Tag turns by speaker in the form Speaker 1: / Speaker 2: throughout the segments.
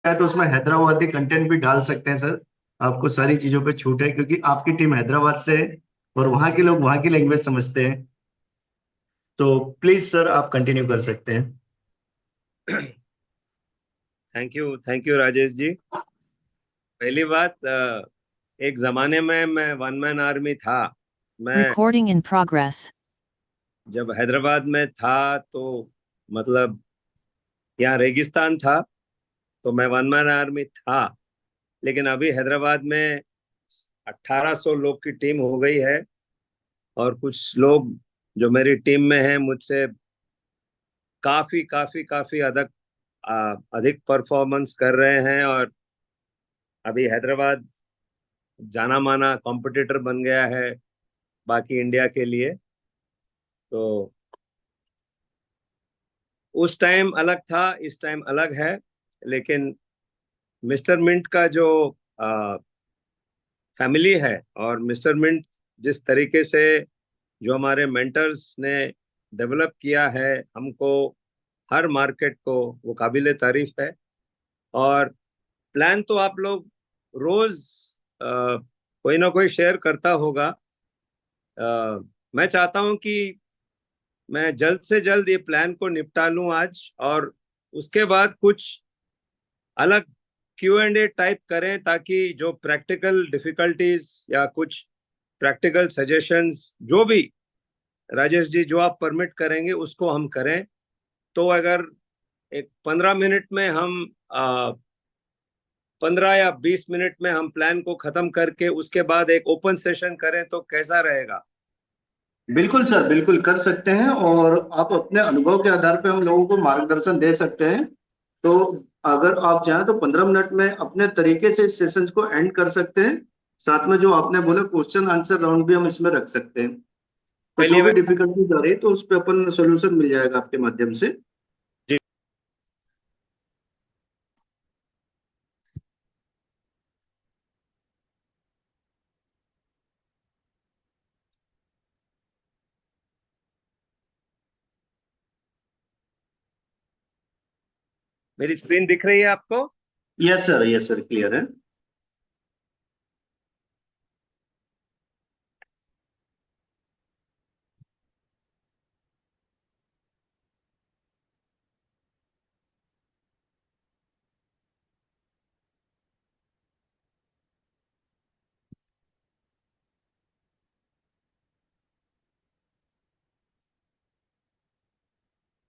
Speaker 1: है तो उसमें हैदराबादी कंटेंट भी डाल सकते हैं सर। आपको सारी चीजों पे छूट है क्योंकि आपकी टीम हैदराबाद से है और वहां के लोग वहां की लैंग्वेज समझते हैं। तो प्लीज सर आप कंटिन्यू कर सकते हैं।
Speaker 2: थैंक यू राजेश जी। पहली बात, एक जमाने में मैं वन मैन आर्मी था। मैं
Speaker 3: Recording in progress.
Speaker 2: जब हैदराबाद में था तो मतलब यहाँ रेगिस्तान था, तो मैं वन मैन आर्मी था। लेकिन अभी हैदराबाद में 1800 लोग की टीम हो गई है, और कुछ लोग जो मेरी टीम में हैं मुझसे काफी काफी काफी अधिक परफॉर्मेंस कर रहे हैं। और अभी हैदराबाद जाना माना कॉम्पिटिटर बन गया है बाकी इंडिया के लिए। तो उस टाइम अलग था, इस टाइम अलग है। लेकिन मिस्टर मिंट का जो फैमिली है, और मिस्टर मिंट जिस तरीके से जो हमारे मेंटर्स ने डेवलप किया है हमको, हर मार्केट को, वो काबिले तारीफ है। और प्लान तो आप लोग रोज कोई ना कोई शेयर करता होगा। मैं चाहता हूं कि मैं जल्द से जल्द ये प्लान को निपटा लूं आज, और उसके बाद कुछ अलग Q&A टाइप करें, ताकि जो प्रैक्टिकल डिफिकल्टीज या कुछ प्रैक्टिकल सजेशंस जो भी राजेश जी जो आप परमिट करेंगे उसको हम करें। तो अगर एक 15 मिनट में हम 15 या 20 मिनट में हम प्लान को खत्म करके उसके बाद एक ओपन सेशन करें तो कैसा रहेगा?
Speaker 1: बिल्कुल सर, बिल्कुल कर सकते हैं। और आप अपने अनुभव के आधार पे हम लोगों को मार्गदर्शन दे सकते हैं। तो अगर आप चाहें तो 15 मिनट में अपने तरीके से इस सेशन को एंड कर सकते हैं। साथ में जो आपने बोला क्वेश्चन आंसर राउंड भी हम इसमें रख सकते हैं। तो जो
Speaker 2: चलिए
Speaker 1: भी
Speaker 2: मैं
Speaker 1: डिफिकल्टीज आ रही है तो उस पर अपन सोल्यूशन मिल जाएगा आपके माध्यम से।
Speaker 2: जी, मेरी स्क्रीन दिख रही है आपको?
Speaker 1: यस सर, क्लियर है।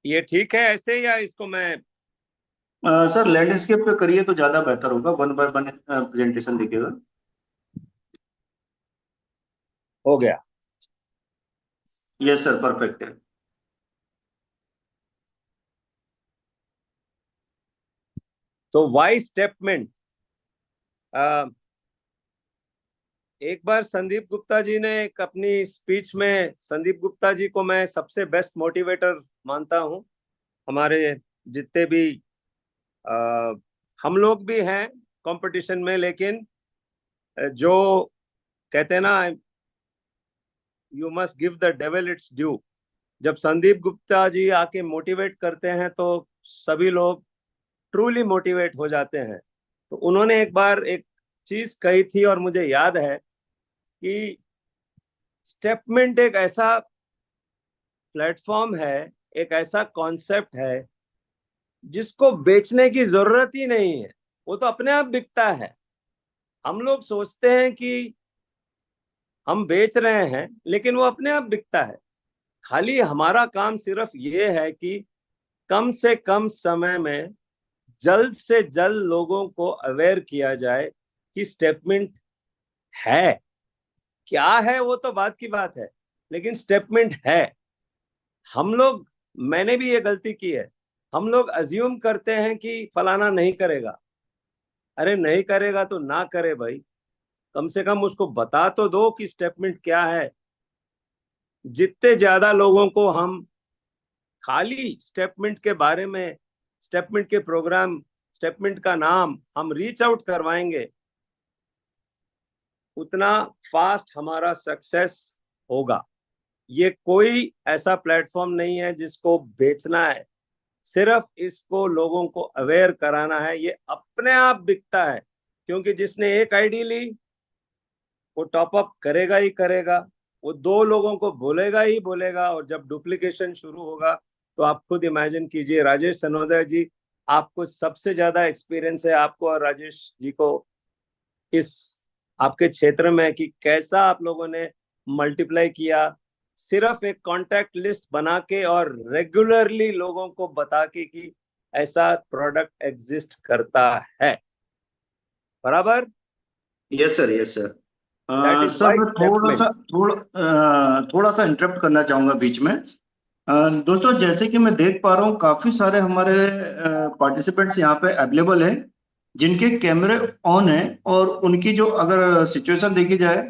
Speaker 2: ये ठीक है ऐसे, या इसको मैं?
Speaker 1: सर लैंडस्केप पे करिए तो ज्यादा बेहतर होगा, वन बाय वन प्रेजेंटेशन दिखेगा।
Speaker 2: हो गया।
Speaker 1: यस सर, परफेक्ट है।
Speaker 2: तो वाई स्टेटमेंट, एक बार संदीप गुप्ता जी ने एक अपनी स्पीच में, संदीप गुप्ता जी को मैं सबसे बेस्ट मोटिवेटर मानता हूं हमारे जितने भी, आ, हम लोग भी हैं कंपटीशन में, लेकिन जो कहते हैं ना, you must give the devil it's due. जब संदीप गुप्ता जी आके मोटिवेट करते हैं तो सभी लोग ट्रूली मोटिवेट हो जाते हैं। तो उन्होंने एक बार एक चीज कही थी और मुझे याद है कि स्टेपमेंट एक ऐसा प्लेटफॉर्म है, एक ऐसा कॉन्सेप्ट है जिसको बेचने की जरूरत ही नहीं है, वो तो अपने आप बिकता है। हम लोग सोचते हैं कि हम बेच रहे हैं, लेकिन वो अपने आप बिकता है। खाली हमारा काम सिर्फ ये है कि कम से कम समय में जल्द से जल्द लोगों को अवेयर किया जाए कि स्टेटमेंट है। क्या है वो तो बात की बात है, लेकिन स्टेटमेंट है। हम लोग, मैंने भी ये गलती की है, हम लोग अज्यूम करते हैं कि फलाना नहीं करेगा। अरे नहीं करेगा तो ना करे भाई, कम से कम उसको बता तो दो कि स्टेटमेंट क्या है। जितने ज्यादा लोगों को हम खाली स्टेटमेंट के बारे में, स्टेटमेंट के प्रोग्राम, स्टेटमेंट का नाम हम रीच आउट करवाएंगे, उतना फास्ट हमारा सक्सेस होगा। ये कोई ऐसा प्लेटफॉर्म नहीं है जिसको बेचना है। सिर्फ इसको लोगों को अवेयर कराना है, ये अपने आप बिकता है। क्योंकि जिसने एक आईडी ली वो टॉप अप करेगा ही करेगा, वो दो लोगों को बोलेगा ही बोलेगा, और जब डुप्लीकेशन शुरू होगा तो आप खुद इमेजिन कीजिए। राजेश सनोदय जी, आपको सबसे ज्यादा एक्सपीरियंस है, आपको और राजेश जी को, इस आपके क्षेत्र में, कि कैसा आप लोगों ने मल्टीप्लाई किया सिर्फ एक कॉन्टैक्ट लिस्ट बना के और रेगुलरली लोगों को बता के कि ऐसा प्रोडक्ट एग्जिस्ट करता है। बराबर।
Speaker 1: Yes sir, yes sir.
Speaker 2: That is
Speaker 1: sir
Speaker 2: why
Speaker 1: मैं
Speaker 2: स्टेटमेंट।
Speaker 1: थोड़ा सा इंटरप्ट करना चाहूंगा बीच में। दोस्तों, जैसे कि मैं देख पा रहा हूँ काफी सारे हमारे पार्टिसिपेंट्स यहाँ पे अवेलेबल हैं जिनके कैमरे ऑन हैं, और उनकी जो अगर सिचुएशन देखी जाए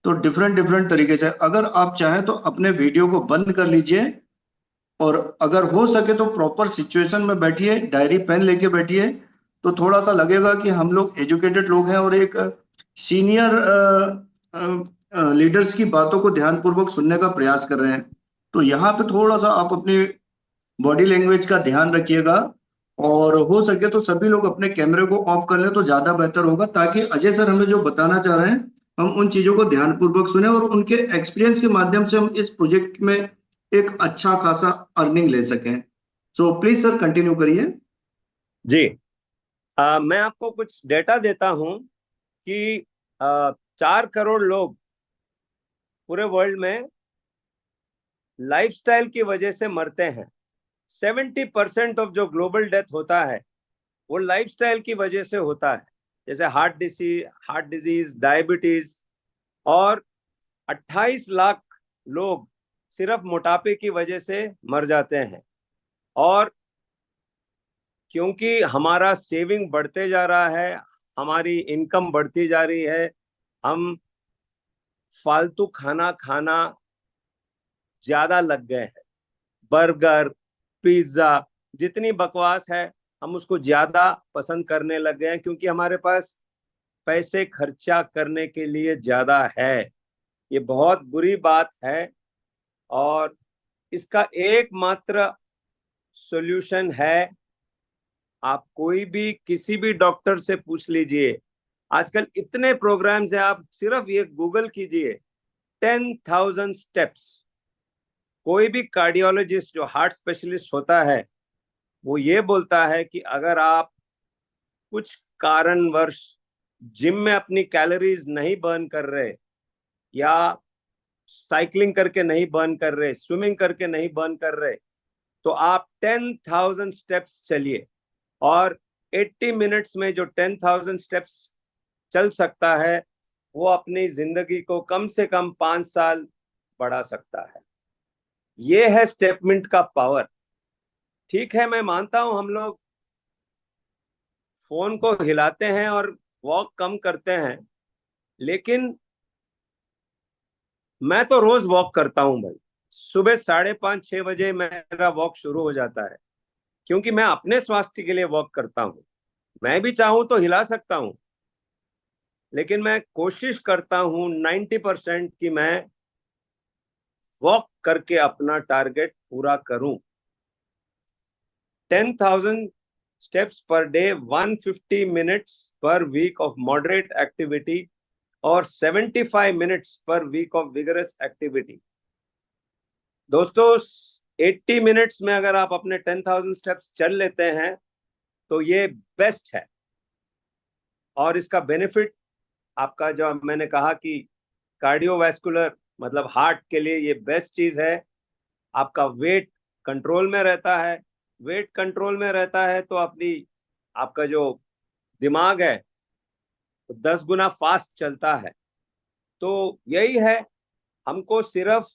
Speaker 1: तो डिफरेंट डिफरेंट तरीके से, अगर आप चाहें तो अपने वीडियो को बंद कर लीजिए, और अगर हो सके तो प्रॉपर सिचुएशन में बैठिए, डायरी पेन लेके बैठिए, तो थोड़ा सा लगेगा कि हम लोग एजुकेटेड लोग हैं और एक सीनियर लीडर्स की बातों को ध्यानपूर्वक सुनने का प्रयास कर रहे हैं। तो यहाँ पे थोड़ा सा आप अपनी बॉडी लैंग्वेज का ध्यान रखिएगा, और हो सके तो सभी लोग अपने कैमरे को ऑफ कर लें तो ज्यादा बेहतर होगा, ताकि अजय सर हमें जो बताना चाह रहे हैं हम उन चीजों को ध्यानपूर्वक सुने, और उनके एक्सपीरियंस के माध्यम से हम इस प्रोजेक्ट में एक अच्छा खासा अर्निंग ले सकें। सो प्लीज सर कंटिन्यू करिए।
Speaker 2: जी, मैं आपको कुछ डेटा देता हूं कि 4 करोड़ लोग पूरे वर्ल्ड में लाइफस्टाइल की वजह से मरते हैं। 70% ऑफ जो ग्लोबल डेथ होता है वो लाइफस्टाइल की वजह से होता है, जैसे हार्ट डिजीज, डायबिटीज। और 28 लाख लोग सिर्फ मोटापे की वजह से मर जाते हैं। और क्योंकि हमारा सेविंग बढ़ते जा रहा है, हमारी इनकम बढ़ती जा रही है, हम फालतू खाना खाना ज्यादा लग गए हैं। बर्गर, पिज्जा, जितनी बकवास है हम उसको ज्यादा पसंद करने लग गए हैं, क्योंकि हमारे पास पैसे खर्चा करने के लिए ज्यादा है। ये बहुत बुरी बात है, और इसका एकमात्र सॉल्यूशन है, आप कोई भी किसी भी डॉक्टर से पूछ लीजिए। आजकल इतने प्रोग्राम्स हैं, आप सिर्फ ये गूगल कीजिए 10,000 स्टेप्स। कोई भी कार्डियोलॉजिस्ट जो हार्ट स्पेशलिस्ट होता है वो ये बोलता है कि अगर आप कुछ कारणवश जिम में अपनी कैलोरीज नहीं बर्न कर रहे, या साइकिलिंग करके नहीं बर्न कर रहे, स्विमिंग करके नहीं बर्न कर रहे, तो आप 10,000 स्टेप्स चलिए। और 80 मिनट्स में जो 10,000 स्टेप्स चल सकता है वो अपनी जिंदगी को कम से कम 5 साल बढ़ा सकता है। ये है स्टेपमेंट का पावर। ठीक है, मैं मानता हूं हम लोग फोन को हिलाते हैं और वॉक कम करते हैं, लेकिन मैं तो रोज वॉक करता हूं भाई। सुबह 5:30-6 बजे मेरा वॉक शुरू हो जाता है, क्योंकि मैं अपने स्वास्थ्य के लिए वॉक करता हूं। मैं भी चाहूं तो हिला सकता हूं, लेकिन मैं कोशिश करता हूं 90% कि मैं वॉक करके अपना टारगेट पूरा करूं। 10,000 steps per day, 150 minutes per week of moderate activity, और 75 minutes per week of vigorous activity. दोस्तों, 80 मिनट्स में अगर आप अपने 10,000 स्टेप्स चल लेते हैं तो ये बेस्ट है। और इसका बेनिफिट आपका, जो मैंने कहा कि कार्डियोवैस्कुलर मतलब हार्ट के लिए ये बेस्ट चीज है। आपका वेट कंट्रोल में रहता है। वेट कंट्रोल में रहता है तो अपनी आपका जो दिमाग है तो 10 गुना फास्ट चलता है। तो यही है, हमको सिर्फ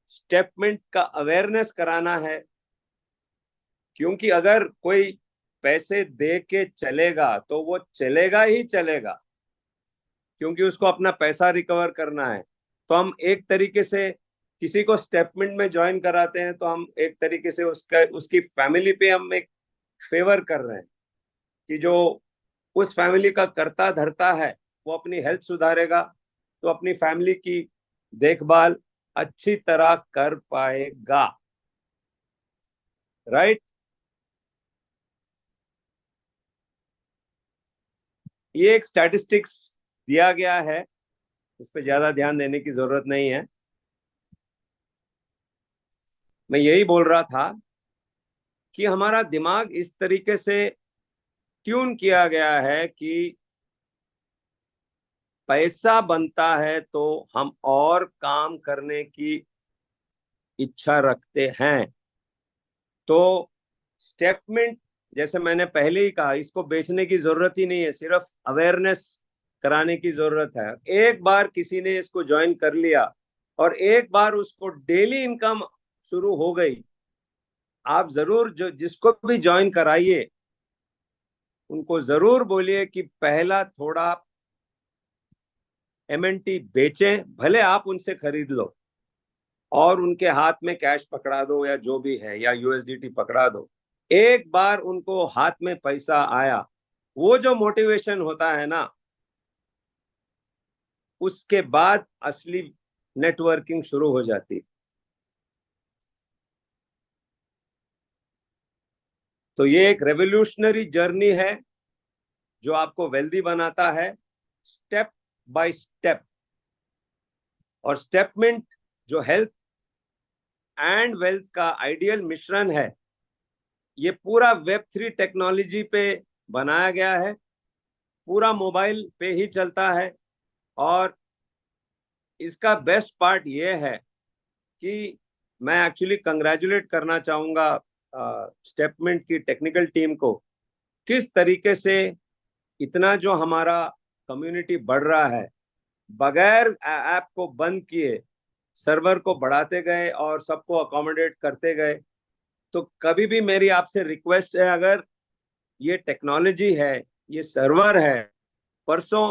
Speaker 2: स्टेपमेंट का अवेयरनेस कराना है। क्योंकि अगर कोई पैसे दे के चलेगा तो वो चलेगा ही चलेगा, क्योंकि उसको अपना पैसा रिकवर करना है। तो हम एक तरीके से किसी को स्टेपमेंट में ज्वाइन कराते हैं तो हम एक तरीके से उसकी फैमिली पे हम एक फेवर कर रहे हैं, कि जो उस फैमिली का करता धरता है वो अपनी हेल्थ सुधारेगा तो अपनी फैमिली की देखभाल अच्छी तरह कर पाएगा। राइट। ये एक स्टैटिस्टिक्स दिया गया है, इस पे ज्यादा ध्यान देने की जरूरत नहीं है। मैं यही बोल रहा था कि हमारा दिमाग इस तरीके से ट्यून किया गया है कि पैसा बनता है तो हम और काम करने की इच्छा रखते हैं। तो स्टेटमेंट, जैसे मैंने पहले ही कहा, इसको बेचने की जरूरत ही नहीं है, सिर्फ अवेयरनेस कराने की जरूरत है। एक बार किसी ने इसको ज्वाइन कर लिया और एक बार उसको डेली इनकम शुरू हो गई, आप जरूर जो जिसको भी ज्वाइन कराइए उनको जरूर बोलिए कि पहला थोड़ा एमएनटी बेचें, भले आप उनसे खरीद लो और उनके हाथ में कैश पकड़ा दो या जो भी है, या यूएसडीटी पकड़ा दो। एक बार उनको हाथ में पैसा आया, वो जो मोटिवेशन होता है ना, उसके बाद असली नेटवर्किंग शुरू हो जाती। तो ये एक रेवोल्यूशनरी जर्नी है जो आपको वेल्दी बनाता है, स्टेप बाय स्टेप। और स्टेपमेंट जो हेल्थ एंड वेल्थ का आइडियल मिश्रण है, ये पूरा वेब 3 टेक्नोलॉजी पे बनाया गया है, पूरा मोबाइल पे ही चलता है। और इसका बेस्ट पार्ट ये है कि मैं एक्चुअली कंग्रेचुलेट करना चाहूंगा स्टेपमेंट की टेक्निकल टीम को, किस तरीके से इतना जो हमारा कम्युनिटी बढ़ रहा है, बगैर ऐप को बंद किए सर्वर को बढ़ाते गए और सबको अकोमोडेट करते गए। तो कभी भी मेरी आपसे रिक्वेस्ट है, अगर ये टेक्नोलॉजी है, ये सर्वर है, परसों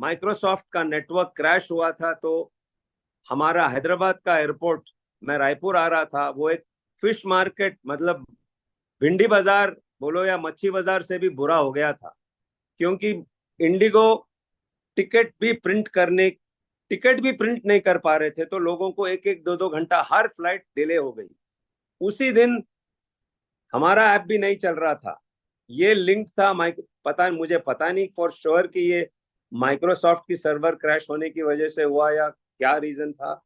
Speaker 2: माइक्रोसॉफ्ट का नेटवर्क क्रैश हुआ था, तो हमारा हैदराबाद का एयरपोर्ट, मैं रायपुर आ रहा था, वो एक फिश मार्केट, मतलब भिंडी बाजार बोलो या मच्छी बाजार से भी बुरा हो गया था। क्योंकि इंडिगो टिकट भी प्रिंट करने टिकट भी प्रिंट नहीं कर पा रहे थे, तो लोगों को एक एक दो दो घंटा हर फ्लाइट डिले हो गई। उसी दिन हमारा ऐप भी नहीं चल रहा था। ये लिंक था मुझे पता नहीं फॉर श्योर कि ये माइक्रोसॉफ्ट की सर्वर क्रैश होने की वजह से हुआ या क्या रीजन था।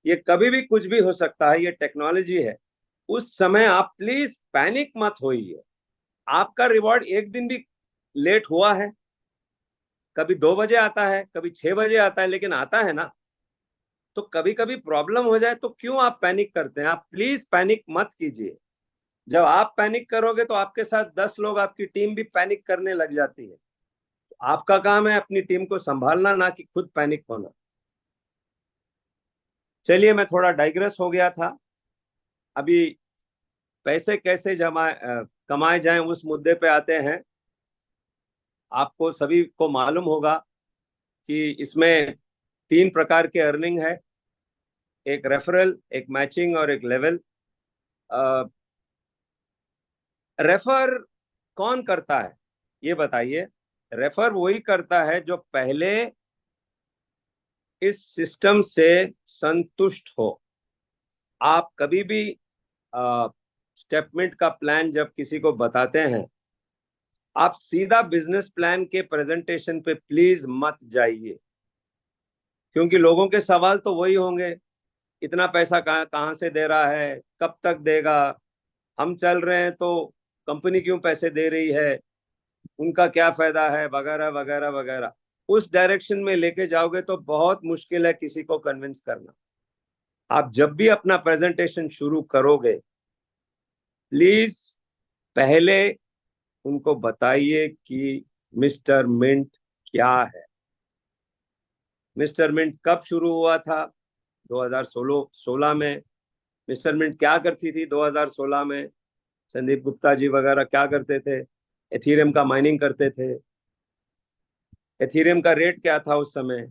Speaker 2: ये कभी भी कुछ भी हो सकता है, ये टेक्नोलॉजी है। उस समय आप प्लीज पैनिक मत होइए। आपका रिवॉर्ड एक दिन भी लेट हुआ है, कभी 2 बजे आता है, कभी 6 बजे आता है, लेकिन आता है ना। तो कभी कभी प्रॉब्लम हो जाए तो क्यों आप पैनिक करते हैं? आप प्लीज पैनिक मत कीजिए। जब आप पैनिक करोगे तो आपके साथ 10 लोग, आपकी टीम भी पैनिक करने लग जाती है। तो आपका काम है अपनी टीम को संभालना, ना कि खुद पैनिक होना। चलिए, मैं थोड़ा डाइग्रेस हो गया था। अभी पैसे कैसे कमाए जाएं उस मुद्दे पे आते हैं। आपको सभी को मालूम होगा कि इसमें 3 प्रकार के अर्निंग है, एक रेफरल, एक मैचिंग और एक लेवल। रेफर कौन करता है ये बताइए? रेफर वही करता है जो पहले इस सिस्टम से संतुष्ट हो। आप कभी भी स्टेटमेंट का प्लान जब किसी को बताते हैं, आप सीधा बिजनेस प्लान के प्रेजेंटेशन पे प्लीज मत जाइए, क्योंकि लोगों के सवाल तो वही होंगे, इतना पैसा कहाँ कहाँ से दे रहा है, कब तक देगा, हम चल रहे हैं तो कंपनी क्यों पैसे दे रही है, उनका क्या फायदा है, वगैरह वगैरह वगैरह। उस डायरेक्शन में लेके जाओगे तो बहुत मुश्किल है किसी को कन्विंस करना। आप जब भी अपना प्रेजेंटेशन शुरू करोगे, प्लीज पहले उनको बताइए कि मिस्टर मिंट क्या है। मिस्टर मिंट कब शुरू हुआ था? 2016 में। मिस्टर मिंट क्या करती थी 2016 में? संदीप गुप्ता जी वगैरह क्या करते थे? एथीरियम का माइनिंग करते थे। एथीरियम का रेट क्या था उस समय?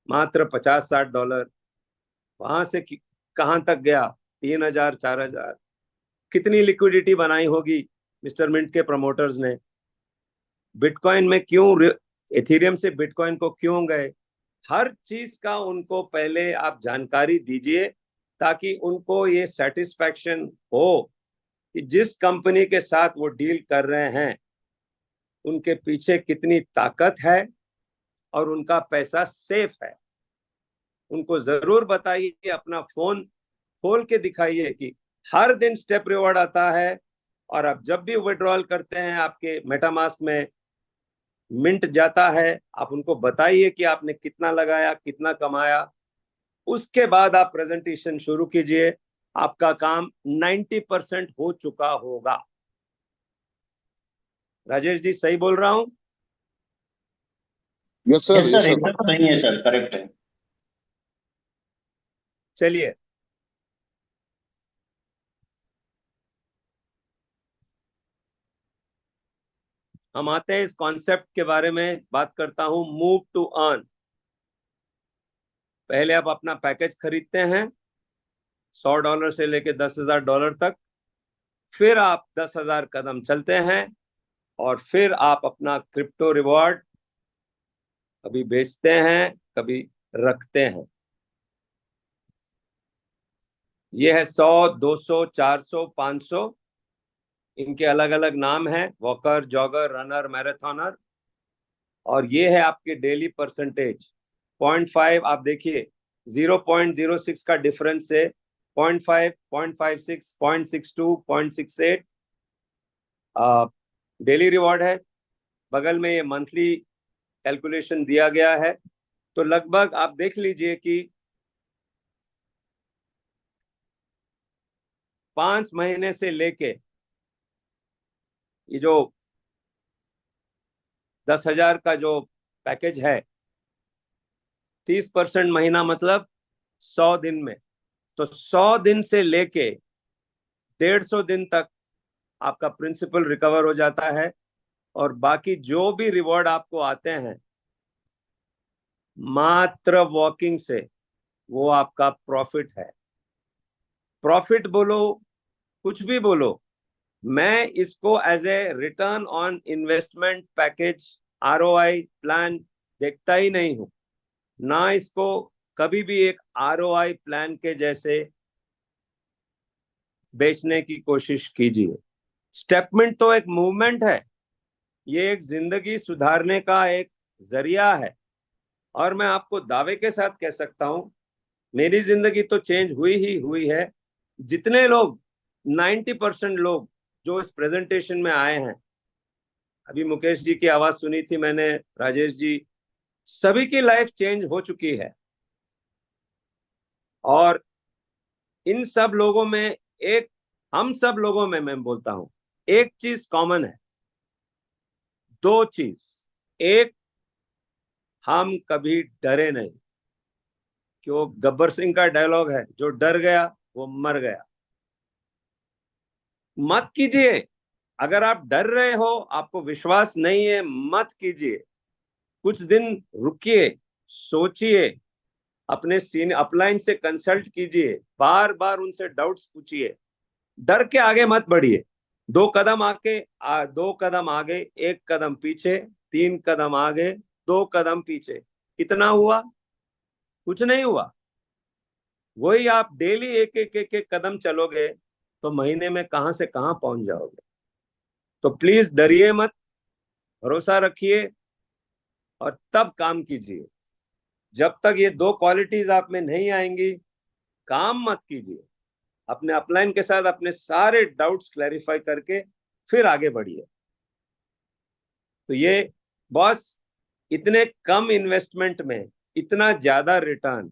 Speaker 2: मात्र $50-60। वहां से कहां तक गया? 3,000 4,000। कितनी लिक्विडिटी बनाई होगी मिस्टर मिंट के प्रमोटर्स ने? बिटकॉइन में क्यों, एथीरियम से बिटकॉइन को क्यों गए? हर चीज का उनको पहले आप जानकारी दीजिए, ताकि उनको ये सेटिस्फैक्शन हो कि जिस कंपनी के साथ वो डील कर रहे हैं उनके पीछे कितनी ताकत है और उनका पैसा सेफ है। उनको जरूर बताइए, अपना फोन खोल के दिखाइए कि हर दिन स्टेप रिवॉर्ड आता है, और आप जब भी विड्रॉल करते हैं आपके मेटामास्क में मिंट जाता है, आप उनको बताइए कि आपने कितना लगाया, कितना कमाया। उसके बाद आप प्रेजेंटेशन शुरू कीजिए, आपका काम 90% हो चुका होगा। राजेश जी, सही बोल रहा हूं?
Speaker 3: Yes sir,
Speaker 1: yes
Speaker 3: yes
Speaker 1: sir,
Speaker 3: sir.
Speaker 1: एकदम सही है सर, करेक्ट है।
Speaker 2: चलिए, हम आते हैं इस कॉन्सेप्ट के बारे में, बात करता हूं मूव टू अर्न। पहले आप अपना पैकेज खरीदते हैं $100 से लेके $10,000 तक, फिर आप 10,000 कदम चलते हैं, और फिर आप अपना क्रिप्टो रिवॉर्ड कभी बेचते हैं, कभी रखते हैं। ये है 100, 200, 400, 500, इनके अलग अलग नाम हैं, वॉकर, जॉगर, रनर, मैराथनर। और ये है आपके डेली परसेंटेज 0.5। आप देखिए 0.06 का डिफरेंस से 0.5, 0.56, 0.62, 0.68 डेली रिवॉर्ड है। बगल में ये मंथली कैलकुलेशन दिया गया है। तो लगभग आप देख लीजिए कि 5 महीने से लेके ये जो 10,000 का जो पैकेज है, 30% महीना मतलब 100 दिन में, तो 100 दिन से लेके 150 दिन तक आपका प्रिंसिपल रिकवर हो जाता है। और बाकी जो भी रिवॉर्ड आपको आते हैं मात्र वॉकिंग से, वो आपका प्रॉफिट है। प्रॉफिट बोलो, कुछ भी बोलो, मैं इसको as a return on investment package, ROI plan देखता ही नहीं हूं। ना इसको कभी भी एक आरओआई प्लान के जैसे बेचने की कोशिश कीजिए। स्टेपमेंट तो एक मूवमेंट है, ये एक जिंदगी सुधारने का एक जरिया है। और मैं आपको दावे के साथ कह सकता हूं, मेरी जिंदगी तो चेंज हुई ही हुई है। जितने लोग 90% लोग जो इस प्रेजेंटेशन में आए हैं, अभी मुकेश जी की आवाज सुनी थी मैंने, राजेश जी, सभी की लाइफ चेंज हो चुकी है। और इन सब लोगों में एक, हम सब लोगों में मैं बोलता हूं, एक चीज कॉमन है, दो चीज। एक, हम कभी डरे नहीं। क्यों, गब्बर सिंह का डायलॉग है, जो डर गया वो मर गया। मत कीजिए। अगर आप डर रहे हो, आपको विश्वास नहीं है, मत कीजिए। कुछ दिन रुकिए, सोचिए, अपने सीनियर अपलाइन से कंसल्ट कीजिए, बार बार उनसे डाउट्स पूछिए। डर के आगे मत बढ़िए। 2 कदम आगे 1 कदम पीछे, 3 कदम आगे 2 कदम पीछे, कितना हुआ? कुछ नहीं हुआ। वही आप डेली एक एक कदम चलोगे तो महीने में कहां से कहां पहुंच जाओगे। तो प्लीज डरिए मत, भरोसा रखिए और तब काम कीजिए। जब तक ये दो क्वालिटीज आप में नहीं आएंगी, काम मत कीजिए। अपने अपलाइन के साथ अपने सारे डाउट्स क्लैरिफाई करके फिर आगे बढ़िए। तो ये बॉस, इतने कम इन्वेस्टमेंट में इतना ज्यादा रिटर्न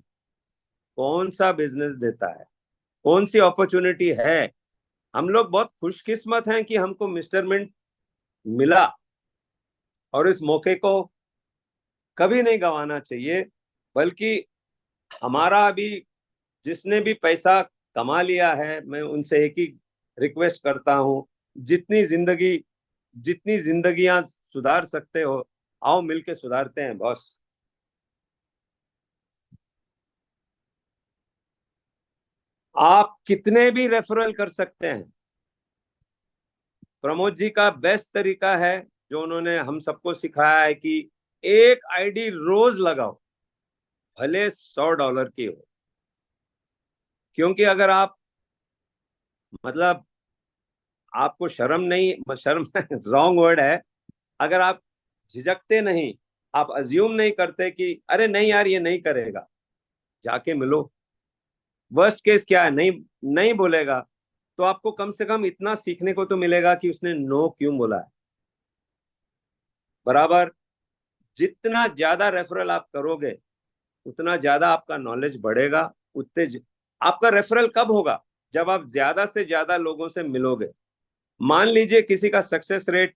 Speaker 2: कौन सा बिजनेस देता है? कौन सी अपॉर्चुनिटी है? हम लोग बहुत खुशकिस्मत हैं कि हमको मिस्टर मिंट मिला, और इस मौके को कभी नहीं गंवाना चाहिए। बल्कि हमारा अभी जिसने भी पैसा कमा लिया है, मैं उनसे एक ही रिक्वेस्ट करता हूं, जितनी जिंदगियां सुधार सकते हो, आओ मिलके सुधारते हैं बॉस। आप कितने भी रेफरल कर सकते हैं। प्रमोद जी का बेस्ट तरीका है जो उन्होंने हम सबको सिखाया है कि एक आईडी रोज लगाओ, भले $100 की हो। क्योंकि अगर आप, मतलब आपको शर्म नहीं, शर्म रॉन्ग वर्ड है, अगर आप झिझकते नहीं, आप अज्यूम नहीं करते कि अरे नहीं यार ये नहीं करेगा, जाके मिलो। वर्स्ट केस क्या है, नहीं नहीं बोलेगा, तो आपको कम से कम इतना सीखने को तो मिलेगा कि उसने नो क्यों बोला है। बराबर। जितना ज्यादा रेफरल आप करोगे उतना ज्यादा आपका नॉलेज बढ़ेगा। आपका रेफरल कब होगा? जब आप ज्यादा से ज्यादा लोगों से मिलोगे। मान लीजिए किसी का सक्सेस रेट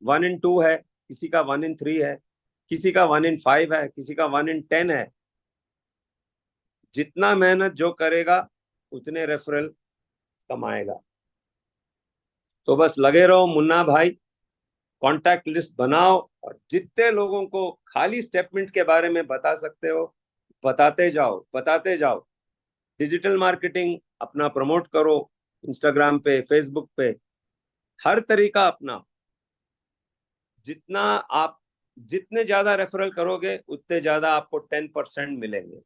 Speaker 2: 1 in 2 है, किसी का 1 in 3 है, किसी का 1 in 5 है, किसी का 1 in 10 है। जितना मेहनत जो करेगा उतने रेफरल कमाएगा। तो बस लगे रहो मुन्ना भाई, कॉन्टैक्ट लिस्ट बनाओ और जितने लोगों को खाली स्टेटमेंट के बारे में बता सकते हो बताते जाओ, बताते जाओ। डिजिटल मार्केटिंग अपना प्रमोट करो, इंस्टाग्राम पे, फेसबुक पे, हर तरीका अपना। जितना आप जितने ज्यादा रेफरल करोगे उतने ज्यादा आपको 10% मिलेंगे।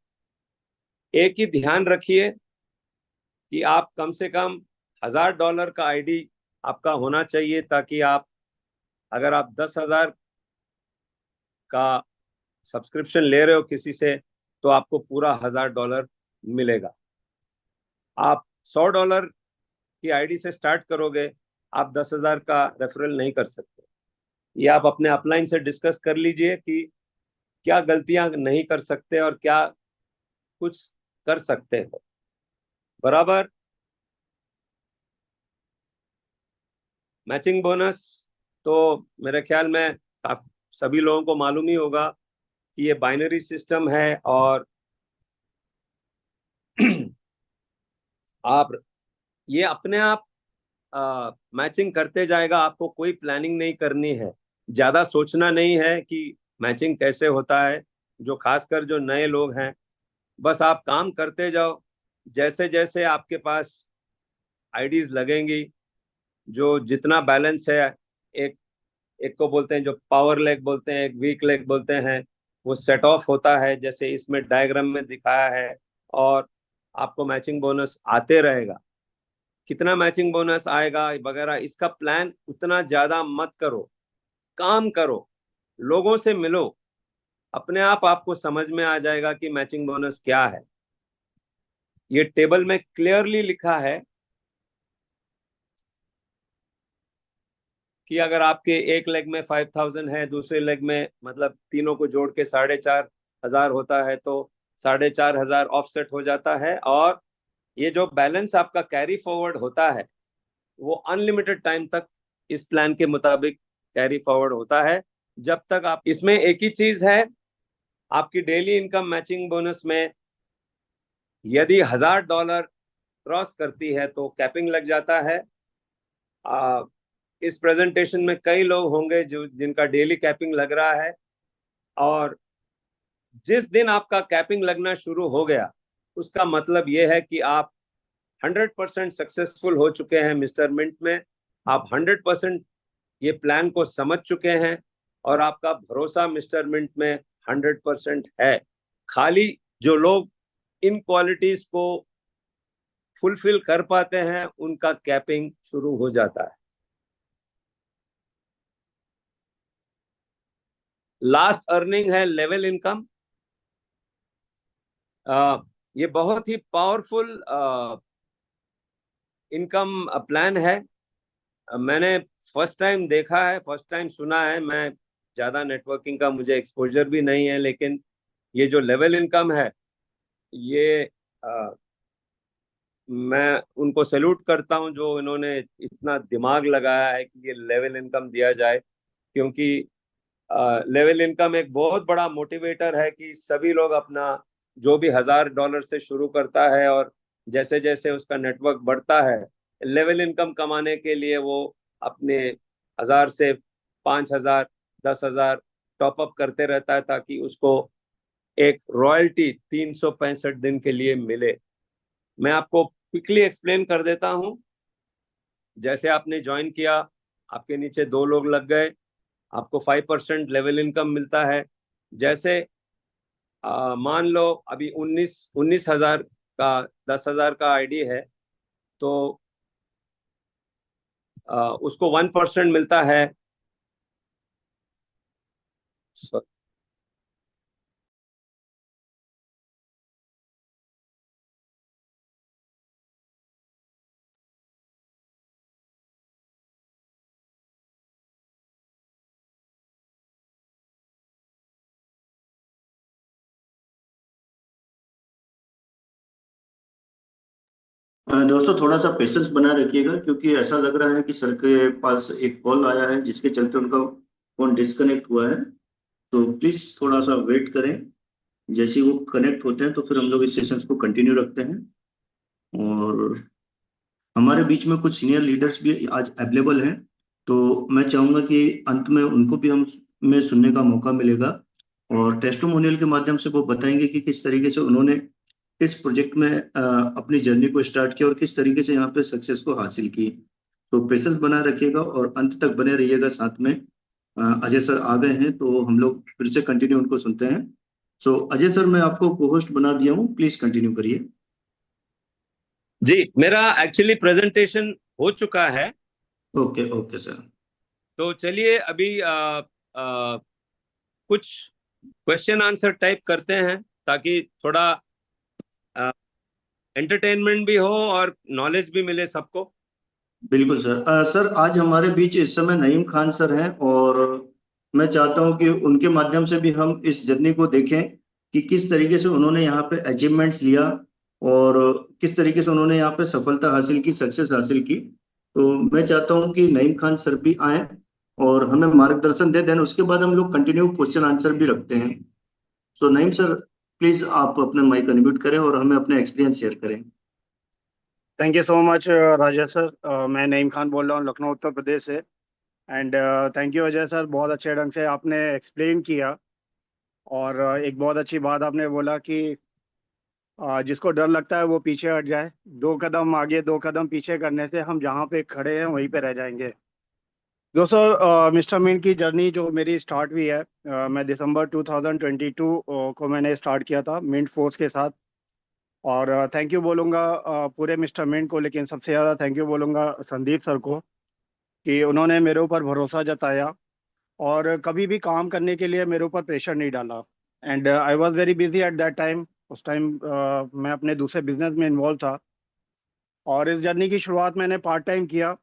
Speaker 2: एक ही ध्यान रखिए कि आप कम से कम $1000 का आईडी आपका होना चाहिए, ताकि आप, अगर आप 10,000 का सब्सक्रिप्शन ले रहे हो किसी से, तो आपको पूरा $1000 मिलेगा। आप $100 की आईडी से स्टार्ट करोगे, आप 10,000 का रेफरल नहीं कर सकते। ये आप अपने अपलाइन से डिस्कस कर लीजिए कि क्या गलतियां नहीं कर सकते और क्या कुछ कर सकते हो। बराबर। मैचिंग बोनस तो मेरे ख्याल में आप सभी लोगों को मालूम ही होगा कि ये बाइनरी सिस्टम है, और आप ये अपने आप मैचिंग करते जाएगा। आपको कोई प्लानिंग नहीं करनी है, ज्यादा सोचना नहीं है कि मैचिंग कैसे होता है। जो खासकर जो नए लोग हैं, बस आप काम करते जाओ। जैसे जैसे आपके पास आईडीज लगेंगी, जो जितना बैलेंस है, एक एक को बोलते हैं जो पावर लेग बोलते हैं, एक वीक लेग बोलते हैं, वो सेट ऑफ होता है जैसे इसमें डायग्राम में दिखाया है। और आपको मैचिंग बोनस आते रहेगा। कितना मैचिंग बोनस आएगा वगैरह इसका प्लान उतना ज्यादा मत करो, काम करो, लोगों से मिलो। अपने आप आपको समझ में आ जाएगा कि मैचिंग बोनस क्या है। ये टेबल में क्लियरली लिखा है कि अगर आपके एक लेग में 5,000 है, दूसरे लेग में, मतलब तीनों को जोड़ के 4,500 होता है, तो 4,500 ऑफसेट हो जाता है। और ये जो बैलेंस आपका कैरी फॉरवर्ड होता है वो अनलिमिटेड टाइम तक इस प्लान के मुताबिक कैरी फॉरवर्ड होता है। जब तक आप इसमें, एक ही चीज है, आपकी डेली इनकम मैचिंग बोनस में यदि $1,000 क्रॉस करती है तो कैपिंग लग जाता है। इस प्रेजेंटेशन में कई लोग होंगे जो जिनका डेली कैपिंग लग रहा है, और जिस दिन आपका कैपिंग लगना शुरू हो गया उसका मतलब यह है कि आप 100% सक्सेसफुल हो चुके हैं मिस्टर मिंट में। आप 100% ये प्लान को समझ चुके हैं, और आपका भरोसा मिस्टर मिंट में 100% है। खाली जो लोग इन क्वालिटीज को फुलफिल कर पाते हैं उनका कैपिंग शुरू हो जाता है। लास्ट अर्निंग है लेवल इनकम। ये बहुत ही पावरफुल इनकम प्लान है। मैंने फर्स्ट टाइम देखा है, फर्स्ट टाइम सुना है। मैं ज़्यादा नेटवर्किंग का मुझे एक्सपोजर भी नहीं है, लेकिन ये जो लेवल इनकम है, ये मैं उनको सैल्यूट करता हूं जो इन्होंने इतना दिमाग लगाया है कि ये लेवल इनकम दिया जाए। क्योंकि लेवल इनकम एक बहुत बड़ा मोटिवेटर है कि सभी लोग अपना, जो भी $1,000 से शुरू करता है और जैसे जैसे उसका नेटवर्क बढ़ता है, लेवल इनकम कमाने के लिए वो अपने 1,000 से 5,000, 10,000 टॉप अप करते रहता है, ताकि उसको एक रॉयल्टी 365 दिन के लिए मिले। मैं आपको क्विकली एक्सप्लेन कर देता हूं। जैसे आपने ज्वाइन किया, आपके नीचे 2 लोग लग गए, आपको 5% लेवल इनकम मिलता है। जैसे मान लो अभी 19,000 का 10,000 का आईडी है, तो उसको 1% मिलता है।
Speaker 1: दोस्तों थोड़ा सा पेशेंस बना रखिएगा, क्योंकि ऐसा लग रहा है कि सर के पास एक कॉल आया है जिसके चलते उनका फोन डिस्कनेक्ट हुआ है। तो प्लीज थोड़ा सा वेट करें। जैसे ही वो कनेक्ट होते हैं तो फिर हम लोग इस सेशंस को कंटिन्यू रखते हैं। और हमारे बीच में कुछ सीनियर लीडर्स भी आज अवेलेबल हैं, तो मैं चाहूंगा कि अंत में उनको भी हम में सुनने का मौका मिलेगा, और टेस्टिमोनियल के माध्यम से वो बताएंगे कि किस तरीके से उन्होंने इस प्रोजेक्ट में अपनी जर्नी को स्टार्ट किया और किस तरीके से यहाँ पे सक्सेस को हासिल की। तो पेशेंस बना रखिएगा और अंत तक बने रहिएगा साथ में। अजय सर आ गए हैं तो हम लोग फिर से कंटिन्यू उनको सुनते हैं। सो अजय सर, मैं आपको को होस्ट बना दिया हूँ, प्लीज कंटिन्यू करिए।
Speaker 2: जी, मेरा एक्चुअली प्रेजेंटेशन हो चुका है।
Speaker 1: Okay okay sir.
Speaker 2: तो चलिए अभी कुछ क्वेश्चन आंसर टाइप करते हैं, ताकि थोड़ा एंटरटेनमेंट भी हो और नॉलेज भी मिले सबको।
Speaker 1: बिल्कुल सर। सर आज हमारे बीच इस समय नईम खान सर हैं, और मैं चाहता हूं कि उनके माध्यम से भी हम इस जर्नी को देखें कि किस तरीके से उन्होंने यहाँ पे अचीवमेंट्स लिया और किस तरीके से उन्होंने यहाँ पे सफलता हासिल की, सक्सेस हासिल की। तो मैं चाहता हूं कि नईम खान सर भी आए और हमें मार्गदर्शन दे दें। उसके बाद हम लोग कंटिन्यू क्वेश्चन आंसर भी रखते हैं। सो नईम सर, प्लीज आप अपने माइक अनम्यूट करें और हमें अपने एक्सपीरियंस शेयर करें।
Speaker 3: Thank you so much Rajesh sir. मैं नईम खान बोल रहा हूँ लखनऊ उत्तर प्रदेश से। And thank you Ajay sir, बहुत अच्छे ढंग से आपने एक्सप्लेन किया। और एक बहुत अच्छी बात आपने बोला कि जिसको डर लगता है वो पीछे हट जाए। 2 कदम आगे 2 कदम पीछे करने से हम जहाँ पे खड़े हैं वहीं पे रह जाएंगे। दोस्तों, मिस्टर मीन की जर्नी जो मेरी स्टार्ट हुई है, मैं दिसंबर 2022 को मैंने स्टार्ट किया था मिंट फोर्स के साथ। और थैंक यू बोलूँगा पूरे मिस्टर मिंट को, लेकिन सबसे ज़्यादा थैंक यू बोलूँगा संदीप सर को, कि उन्होंने मेरे ऊपर भरोसा जताया और कभी भी काम करने के लिए मेरे ऊपर प्रेशर नहीं डाला। And I was very busy at that time. उस टाइम मैं अपने दूसरे बिजनेस में इन्वॉल्व था। और इस जर्नी की शुरुआत मैंने पार्ट टाइम किया,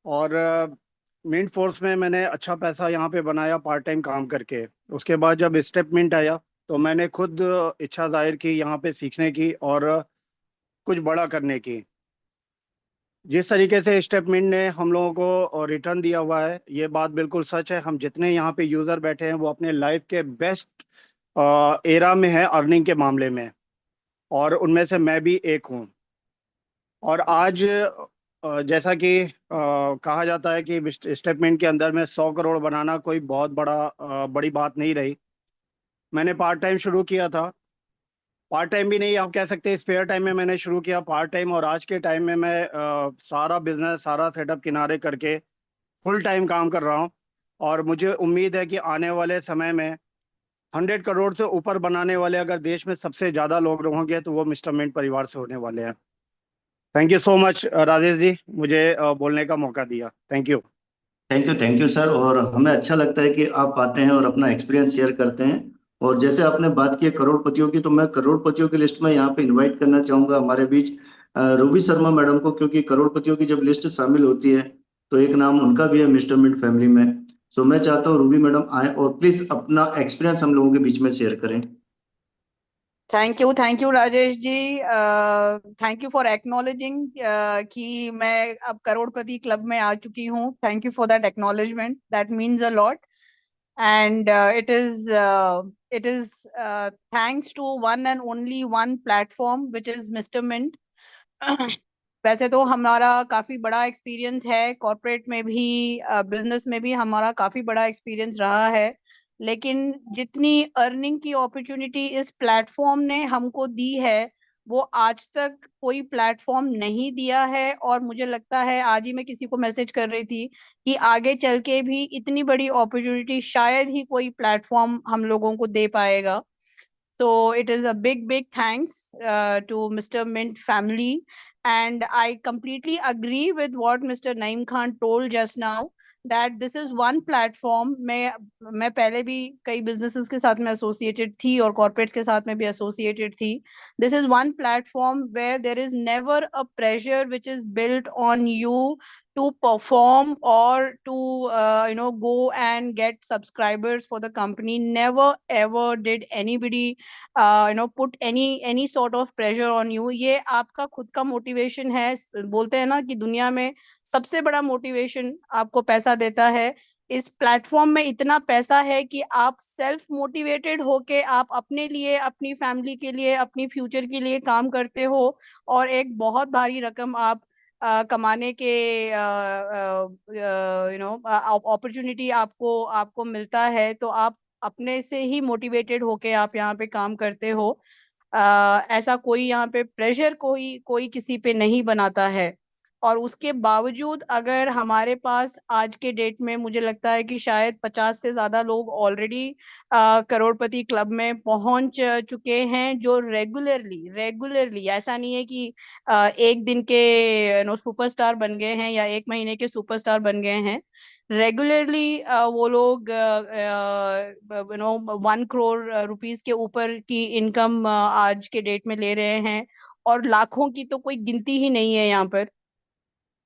Speaker 3: और मिंट फोर्स में मैंने अच्छा पैसा यहाँ पे बनाया पार्ट टाइम काम करके। उसके बाद जब स्टेप मिंट आया तो मैंने खुद इच्छा जाहिर की यहाँ पे सीखने की और कुछ बड़ा करने की। जिस तरीके से स्टेपमिंट ने हम लोगों को रिटर्न दिया हुआ है, ये बात बिल्कुल सच है। हम जितने यहाँ पे यूज़र बैठे हैं वो अपने लाइफ के बेस्ट एरा में है अर्निंग के मामले में, और उनमें से मैं भी एक हूँ। और आज जैसा कि कहा जाता है कि स्टेटमेंट के अंदर में 100 करोड़ बनाना कोई बहुत बड़ी बात नहीं रही। मैंने पार्ट टाइम शुरू किया था, पार्ट टाइम भी नहीं आप कह सकते, स्पेयर टाइम में मैंने शुरू किया पार्ट टाइम। और आज के टाइम में मैं सारा बिजनेस सारा सेटअप किनारे करके फुल टाइम काम कर रहा हूँ। और मुझे उम्मीद है कि आने वाले समय में 100 करोड़ से ऊपर बनाने वाले अगर देश में सबसे ज़्यादा लोग होंगे तो वो मिस्टर मिंट परिवार से होने वाले हैं। Thank you so much Rajesh ji, मुझे बोलने का मौका दिया। Thank you.
Speaker 1: Thank you sir. और हमें अच्छा लगता है कि आप आते हैं और अपना एक्सपीरियंस शेयर करते हैं। और जैसे आपने बात की है करोड़पतियों की, तो मैं करोड़पतियों की लिस्ट में यहाँ पे इनवाइट करना चाहूंगा हमारे बीच रूबी शर्मा मैडम को, क्योंकि करोड़पतियों की जब लिस्ट शामिल होती है तो एक नाम उनका भी है मिस्टर मिंट फैमिली में। सो मैं चाहता हूँ रूबी मैडम आए और प्लीज अपना एक्सपीरियंस हम लोगों के बीच में शेयर करें।
Speaker 4: Thank you Rajesh ji. Thank you for acknowledging कि मैं अब करोड़पति क्लब में आ चुकी हूँ। Thank you for that acknowledgement, that means a lot. And it is thanks to one and only one platform which is Mr. Mint. वैसे तो हमारा काफी बड़ा एक्सपीरियंस है, कॉर्पोरेट में भी बिजनेस में भी हमारा काफी बड़ा एक्सपीरियंस रहा है, लेकिन जितनी अर्निंग की अपॉर्चुनिटी इस प्लेटफॉर्म ने हमको दी है वो आज तक कोई प्लेटफॉर्म नहीं दिया है। और मुझे लगता है, आज ही मैं किसी को मैसेज कर रही थी कि आगे चल के भी इतनी बड़ी अपॉर्चुनिटी शायद ही कोई प्लेटफॉर्म हम लोगों को दे पाएगा। So it is a big thanks to Mr. Mint family, And I completely agree with what Mr. Naeem Khan told just now, that this is one platform. मैं पहले भी कई businesses के साथ में associated थी और corporates के साथ में भी associated थी. This is one platform where there is never a pressure which is built on you to perform or to go and get subscribers for the company. Never ever did anybody put any sort of pressure on you. ये आपका खुद का motivation है. बोलते हैं ना कि दुनिया में सबसे बड़ा motivation आपको पैसा देता है. इस प्लेटफॉर्म में इतना पैसा है कि आप सेल्फ मोटिवेटेड होके आप अपने लिए, अपनी फैमिली के लिए, अपनी फ्यूचर के लिए काम करते हो और एक बहुत भारी रकम आप कमाने के अपॉर्चुनिटी आपको मिलता है. तो आप अपने से ही मोटिवेटेड होके आप यहाँ पे काम करते हो. ऐसा कोई यहाँ पे प्रेशर कोई किसी पे नहीं बनाता है. और उसके बावजूद अगर हमारे पास आज के डेट में मुझे लगता है कि शायद 50 से ज्यादा लोग ऑलरेडी करोड़पति क्लब में पहुंच चुके हैं, जो रेगुलरली, ऐसा नहीं है कि एक दिन के सुपरस्टार बन गए हैं या एक महीने के सुपरस्टार बन गए हैं. रेगुलरली वो लोग 1 करोड़ रुपीस के ऊपर की इनकम आज के डेट में ले रहे हैं और लाखों की तो कोई गिनती ही नहीं है यहाँ पर.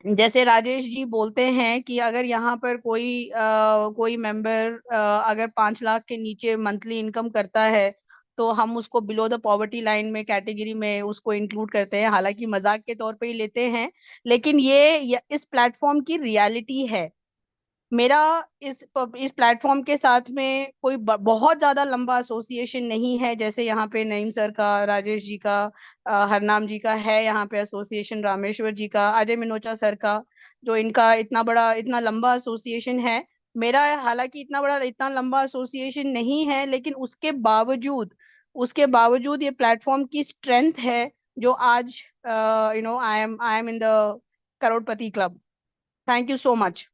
Speaker 4: जैसे राजेश जी बोलते हैं कि अगर यहाँ पर कोई मेंबर अगर 5 लाख के नीचे मंथली इनकम करता है तो हम उसको बिलो द पॉवर्टी लाइन में कैटेगरी में उसको इंक्लूड करते हैं. हालांकि मजाक के तौर पे ही लेते हैं, लेकिन ये इस प्लेटफॉर्म की रियलिटी है. मेरा इस प्लेटफॉर्म के साथ में कोई बहुत ज्यादा लंबा एसोसिएशन नहीं है, जैसे यहाँ पे नईम सर का, राजेश जी का, हरनाम जी का है यहाँ पे एसोसिएशन, रामेश्वर जी का, अजय मिनोचा सर का, जो इनका इतना लंबा एसोसिएशन है. मेरा हालांकि इतना लंबा एसोसिएशन नहीं है, लेकिन उसके बावजूद ये प्लेटफॉर्म की स्ट्रेंथ है जो आज I am in the Crorepati club. Thank you so much.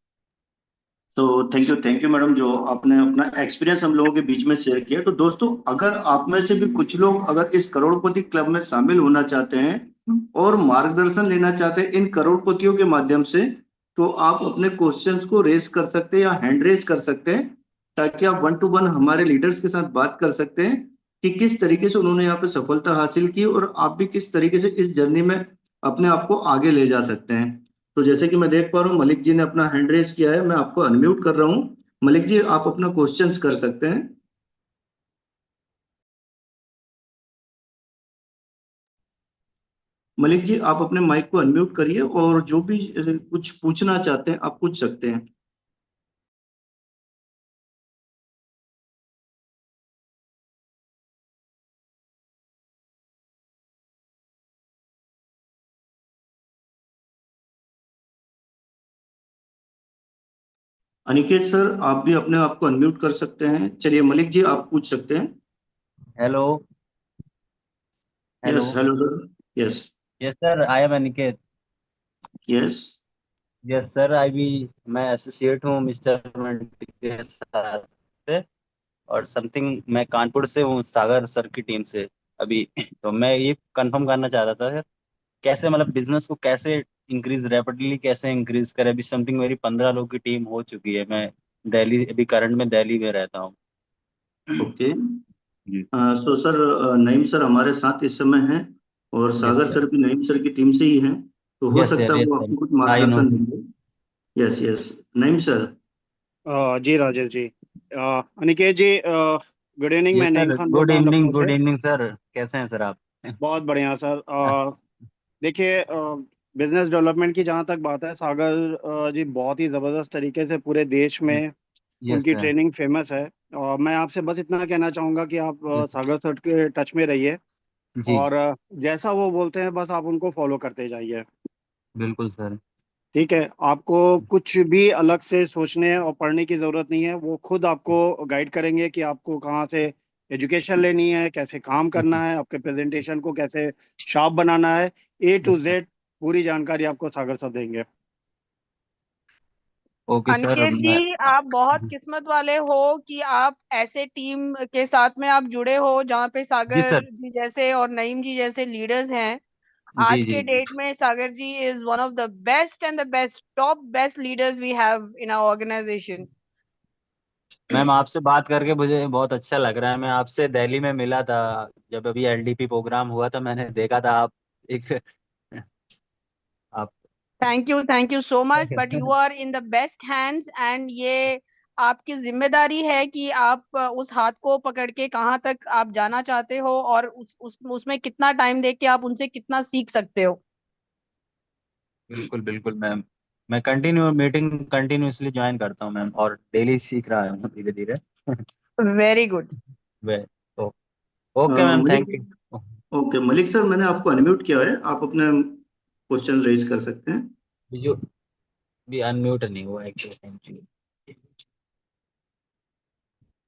Speaker 1: तो थैंक यू मैडम, जो आपने अपना एक्सपीरियंस हम लोगों के बीच में शेयर किया. तो दोस्तों, अगर आप में से भी कुछ लोग अगर इस करोड़पति क्लब में शामिल होना चाहते हैं और मार्गदर्शन लेना चाहते हैं इन करोड़पतियों के माध्यम से, तो आप अपने क्वेश्चंस को रेज कर सकते हैं या हैंड रेज कर सकते हैं, ताकि आप 1 to 1 हमारे लीडर्स के साथ बात कर सकते हैं कि किस तरीके से उन्होंने यहाँ पे सफलता हासिल की और आप भी किस तरीके से इस जर्नी में अपने आप को आगे ले जा सकते हैं. तो जैसे कि मैं देख पा रहा हूँ मलिक जी ने अपना हैंड रेज किया है. मैं आपको अनम्यूट कर रहा हूँ. मलिक जी, आप अपना क्वेश्चंस कर सकते हैं. मलिक जी, आप अपने माइक को अनम्यूट करिए और जो भी कुछ पूछना चाहते हैं आप पूछ सकते हैं. अनिकेत सर, आप भी अपने आप को अनम्यूट कर सकते हैं. चलिए मलिक जी, आप पूछ सकते हैं.
Speaker 5: Hello.
Speaker 1: Yes, hello sir. Yes.
Speaker 5: Yes sir, I am Aniket.
Speaker 1: Yes.
Speaker 5: Yes sir, मैं एसोसिएट हूँ मिस्टर मंटी के साथ से, और समथिंग मैं कानपुर से हूँ, सागर सर की टीम से अभी. तो मैं ये कंफर्म करना चाहता था सर, कैसे मतलब बिजनेस को कैसे रैपिडली कैसे इंक्रीज करें. अभी समथिंग मेरी 15 लोग की टीम हो चुकी है. मैं अभी करंट में दिल्ली में रहता हूँ.
Speaker 1: ओके.
Speaker 5: जी.
Speaker 1: सो सर, नईम सर हमारे साथ इस समय हैं और सागर सर भी नईम सर की टीम से ही हैं. तो हो सकता है वो आपको कुछ मार्गदर्शन देंगे. Yes yes, Naeem sir.
Speaker 3: जी राजेश जी. Aniket ji, good evening. मैं नईम खान बोल
Speaker 5: गुड
Speaker 3: रहा हूँ
Speaker 5: इवनिंग.
Speaker 3: लखनऊ
Speaker 5: गुड
Speaker 3: से.
Speaker 5: इवनिंग सर, कैसे हैं सर आप?
Speaker 3: बहुत बढ़िया सर. देखिए, बिजनेस डेवलपमेंट की जहाँ तक बात है, सागर जी बहुत ही ज़बरदस्त तरीके से पूरे देश में
Speaker 5: यस
Speaker 3: उनकी
Speaker 5: सर.
Speaker 3: ट्रेनिंग फेमस है. और मैं आपसे बस इतना कहना चाहूँगा कि आप सागर सर के टच में रहिए
Speaker 5: जी
Speaker 3: और जैसा वो बोलते हैं बस आप उनको फॉलो करते जाइए.
Speaker 5: बिल्कुल सर.
Speaker 3: ठीक है, आपको कुछ भी अलग से सोचने और पढ़ने की ज़रूरत नहीं है. वो खुद आपको गाइड करेंगे कि आपको कहाँ से एजुकेशन लेनी है, कैसे काम करना है, आपके प्रेजेंटेशन को कैसे शार्प बनाना है. A to Z पूरी जानकारी आपको सागर सर देंगे.
Speaker 5: Okay sir.
Speaker 4: अनिकेत जी, आप बहुत किस्मत वाले हो कि आप ऐसे टीम के साथ में आप जुड़े हो जहाँ पे
Speaker 5: जी
Speaker 4: सागर
Speaker 5: सर.
Speaker 4: जी जैसे और नईम जी जैसे लीडर्स हैं. आज
Speaker 5: जी
Speaker 4: के
Speaker 5: जी
Speaker 4: डेट में Sagar ji is one of the best and the best top best leaders we have in our organisation.
Speaker 5: Ma'am, आपसे बात करके मुझे बहुत अच्छा लग रहा है। मैं आपसे दिल्ली में मिला था, जब अभी एलडीपी प्रोग्राम हुआ था, मैंने देखा था आप एक आप
Speaker 4: thank you so much, but you are in the best hands and ये आपकी जिम्मेदारी है कि आप उस हाथ को पकड़ के कहाँ तक आप जाना चाहते हो और उसमें कितना टाइम दे के आप उनसे कितना सीख सकते हो।
Speaker 5: बिल्कुल बिल्कुल मैम, मैं कंटिन्यूसली ज्वाइन करता हूँ मैम, और डेली सीख रहा हूँ धीरे धीरे।
Speaker 4: Very good.
Speaker 5: वे ओ, okay ma'am, thank
Speaker 1: Malik,
Speaker 5: you.
Speaker 1: Okay Malik sir, मैंने आपको अनम्यूट किया है, आप अपने क्वेश्चन रेज कर सकते हैं।
Speaker 5: जो भी अनम्यूट नहीं हुआ एक्चुअली,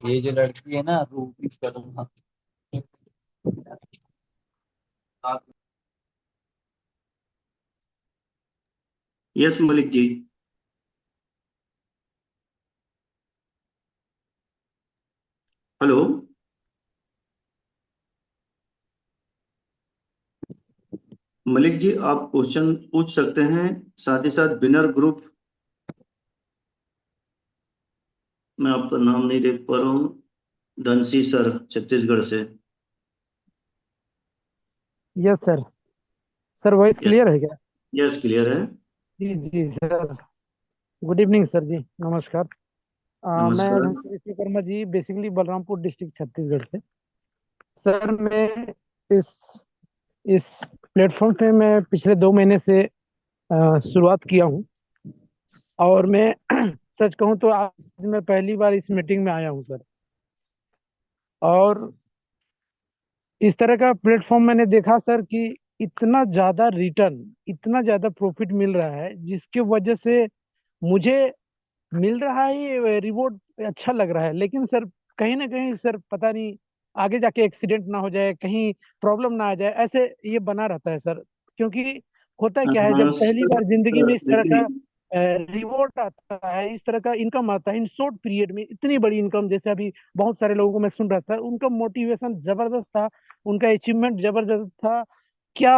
Speaker 5: ये जो लड़की है ना रूबी शर्मा, आप
Speaker 1: यस मलिक जी। हेलो मलिक जी, आप क्वेश्चन पूछ सकते हैं। साथ ही साथ विनर ग्रुप, मैं आपका नाम नहीं देख पा रहा हूँ, धनसी सर छत्तीसगढ़ से।
Speaker 6: Yes sir. Sir voice
Speaker 1: yes,
Speaker 6: clear है क्या?
Speaker 1: यस क्लियर है।
Speaker 6: जी जी सर। गुड इवनिंग सर जी, नमस्कार। मैं
Speaker 1: नमस्कार।
Speaker 6: धनश्री विश्वकर्मा जी, बेसिकली बलरामपुर डिस्ट्रिक्ट छत्तीसगढ़ से। सर मैं इस इस प्लेटफॉर्म पे मैं पिछले 2 महीने से शुरुआत किया हूँ, और मैं सच कहूँ तो आज मैं पहली बार इस मीटिंग में आया हूँ सर। और इस तरह का प्लेटफॉर्म मैंने देखा सर कि इतना ज्यादा रिटर्न, इतना ज्यादा प्रॉफिट मिल रहा है, जिसके वजह से मुझे मिल रहा है ये रिवॉर्ड, अच्छा लग रहा है। लेकिन सर कहीं ना कहीं सर पता नहीं आगे जाके एक्सीडेंट ना हो जाए, कहीं प्रॉब्लम ना आ जाए, ऐसे ये बना रहता है सर। क्योंकि होता क्या है, जब पहली
Speaker 1: सर,
Speaker 6: बार जिंदगी में इस तरह
Speaker 1: देखिए,
Speaker 6: का रिवॉर्ड आता है, इस तरह का इनकम आता है इन शॉर्ट पीरियड में, इतनी बड़ी इनकम, जैसे अभी बहुत सारे लोगों को मैं सुन रहा था, उनका मोटिवेशन जबरदस्त था, उनका अचीवमेंट जबरदस्त था। क्या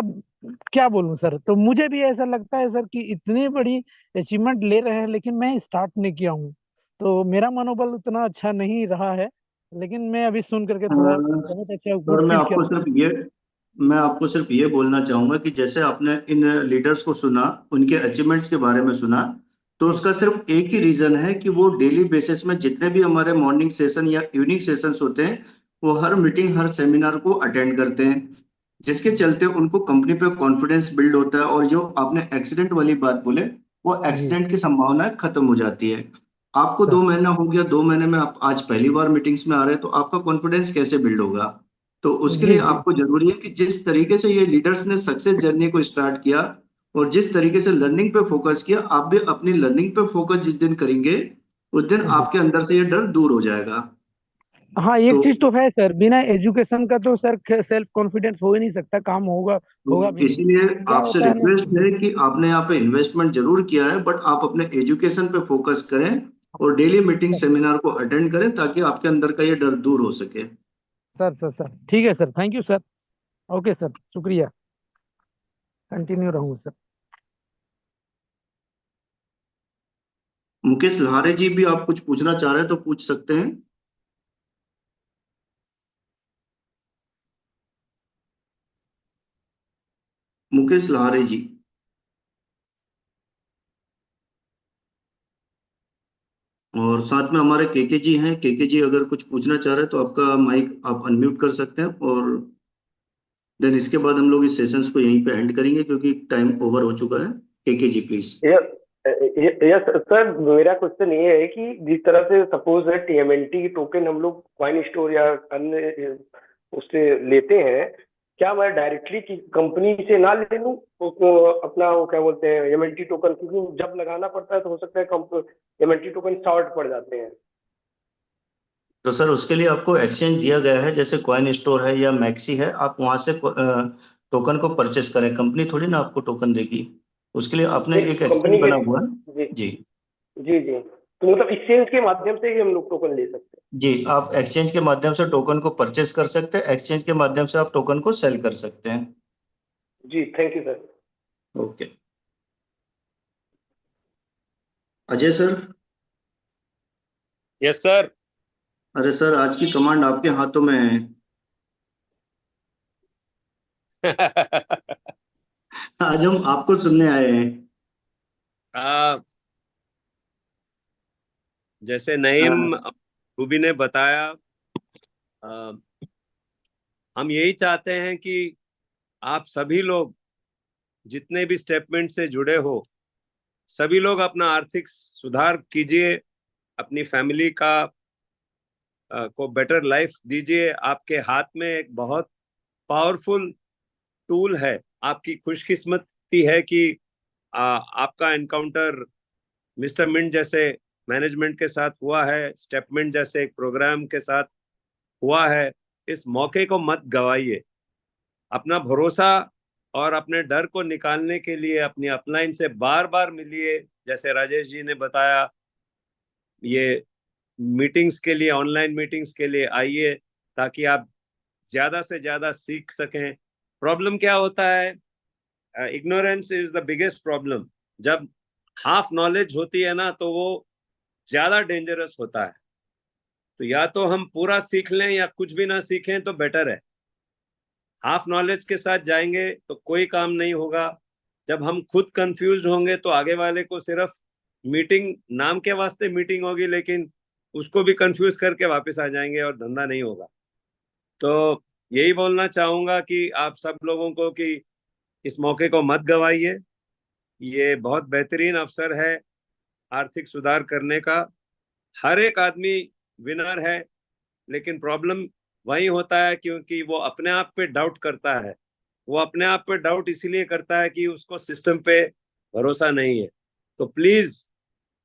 Speaker 6: क्या बोलूं सर। तो मुझे भी ऐसा लगता है सर कि इतनी बड़ी अचीवमेंट ले रहे हैं, लेकिन मैं स्टार्ट नहीं किया हूँ, तो मेरा मनोबल उतना अच्छा नहीं रहा है। लेकिन मैं अभी सुन करके थोड़ा बहुत अच्छा
Speaker 1: सर
Speaker 6: गुड फील कर रहा
Speaker 1: मैं आपको सिर्फ ये बोलना चाहूंगा कि जैसे आपने इन लीडर्स को सुना, उनके अचीवमेंट्स के बारे में सुना, तो
Speaker 6: हूँ।
Speaker 1: उसका सिर्फ एक ही रीजन है कि वो डेली बेसिस में जितने भी हमारे मॉर्निंग सेशन या इवनिंग सेशंस होते हैं, वो हर मीटिंग हर सेमिनार को अटेंड करते हैं, जिसके चलते उनको कंपनी पे कॉन्फिडेंस बिल्ड होता है, और जो आपने एक्सीडेंट वाली बात बोले, वो
Speaker 6: जी
Speaker 1: एक्सीडेंट की संभावना खत्म हो जाती है। आपको
Speaker 6: सर।
Speaker 1: 2 महीना हो गया, 2 महीने में आप आज पहली बार मीटिंग्स में आ रहे हैं, तो आपका कॉन्फिडेंस कैसे बिल्ड होगा? तो उसके
Speaker 6: जी
Speaker 1: लिए
Speaker 6: जी
Speaker 1: आपको जरूरी है कि जिस तरीके से ये लीडर्स ने सक्सेस जर्नी को स्टार्ट किया, और जिस तरीके से लर्निंग पे फोकस किया, आप भी अपनी लर्निंग पे फोकस जिस दिन करेंगे, उस दिन
Speaker 6: जी।
Speaker 1: आपके अंदर से ये डर दूर हो जाएगा।
Speaker 6: हाँ,
Speaker 1: तो,
Speaker 6: एक चीज तो है सर, बिना एजुकेशन का तो सर सेल्फ कॉन्फिडेंस हो ही नहीं सकता, काम होगा
Speaker 1: तो
Speaker 6: होगा भी नहीं।
Speaker 1: इसीलिए
Speaker 6: क्या
Speaker 1: आपसे
Speaker 6: होता है ना
Speaker 1: रिक्वेस्ट
Speaker 6: कि
Speaker 1: है कि आपने यहाँ पे इन्वेस्टमेंट जरूर किया है, बट आप अपने एजुकेशन पे फोकस करें और डेली मीटिंग सेमिनार को अटेंड करें, ताकि आपके अंदर का ये डर दूर हो सके।
Speaker 6: सर सर सर ठीक है sir, thank you sir. Okay sir, शुक्रिया, कंटिन्यू रहूँ सर।
Speaker 1: मुकेश लहारे जी भी आप कुछ पूछना चाह रहे हैं तो पूछ सकते हैं। मुकेश लहारे जी। और साथ में हमारे केके जी हैं, केके जी अगर कुछ पूछना चाह रहे हैं तो आपका माइक आप अनम्यूट कर सकते हैं, और देन इसके बाद हम लोग इस सेशंस को यहीं पे एंड करेंगे, क्योंकि टाइम ओवर हो चुका है। केके जी प्लीज।
Speaker 7: यस सर, मेरा क्वेश्चन ये है कि जिस तरह से सपोज है टीएमएनटी टोकन हम लोग कॉइन स्टोर या अन्य उससे लेते हैं, क्या मैं डायरेक्टली कंपनी से ना ले लूं उसको, अपना वो क्या बोलते हैं एमएनटी टोकन, क्योंकि जब लगाना पड़ता है तो हो सकता है एमएनटी टोकन शॉर्ट पड़ जाते हैं।
Speaker 1: तो सर उसके लिए आपको एक्सचेंज दिया गया है, जैसे कॉइन स्टोर है या मैक्सी है, आप वहां से टोकन को परचेस करें, कंपनी थोड़ी ना आपको टोकन देगी। उसके लिए आपने
Speaker 7: नहीं,
Speaker 1: एक एक्सचेंज
Speaker 7: कंपनी के,
Speaker 1: बना हुआ है।
Speaker 7: जी
Speaker 1: जी।
Speaker 7: जी जी, तो मतलब एक्सचेंज के माध्यम से ही हम लोग टोकन ले सकते हैं।
Speaker 1: जी, आप एक्सचेंज के माध्यम से टोकन को परचेस कर सकते हैं, एक्सचेंज के माध्यम से आप टोकन को सेल कर सकते हैं।
Speaker 7: जी, thank you sir.
Speaker 1: Okay, Ajay sir.
Speaker 2: Yes sir.
Speaker 1: अरे सर, आज की कमांड आपके हाथों में है। आज हम आपको सुनने आए हैं।
Speaker 2: जैसे नईम रूबी ने बताया, आ, हम यही चाहते हैं कि आप सभी लोग जितने भी स्टेटमेंट से जुड़े हो, सभी लोग अपना आर्थिक सुधार कीजिए, अपनी फैमिली का को बेटर लाइफ दीजिए। आपके हाथ में एक बहुत पावरफुल टूल है। आपकी खुशकिस्मती है कि आपका एनकाउंटर मिस्टर मिंट जैसे मैनेजमेंट के साथ हुआ है, स्टेपमेंट जैसे एक प्रोग्राम के साथ हुआ है। इस मौके को मत गवाइए। अपना भरोसा और अपने डर को निकालने के लिए अपनी अपलाइन से बार बार मिलिए। जैसे राजेश जी ने बताया, ये मीटिंग्स के लिए, ऑनलाइन मीटिंग्स के लिए आइए, ताकि आप ज्यादा से ज्यादा सीख सकें। प्रॉब्लम क्या होता है, ignorance is the biggest problem. जब हाफ नॉलेज होती है ना, तो वो ज्यादा डेंजरस होता है। तो या तो हम पूरा सीख लें या कुछ भी ना सीखें तो बेटर है। हाफ नॉलेज के साथ जाएंगे तो कोई काम नहीं होगा। जब हम खुद कंफ्यूज होंगे तो आगे वाले को सिर्फ मीटिंग, नाम के वास्ते मीटिंग होगी, लेकिन उसको भी कंफ्यूज करके वापस आ जाएंगे और धंधा नहीं होगा। तो यही बोलना चाहूंगा कि आप सब लोगों को कि इस मौके को मत गवाइए। ये बहुत बेहतरीन अवसर है आर्थिक सुधार करने का। हर एक आदमी विनर है, लेकिन प्रॉब्लम वही होता है क्योंकि वो अपने आप पे डाउट करता है। वो अपने आप पे डाउट इसीलिए करता है कि उसको सिस्टम पे भरोसा नहीं है। तो प्लीज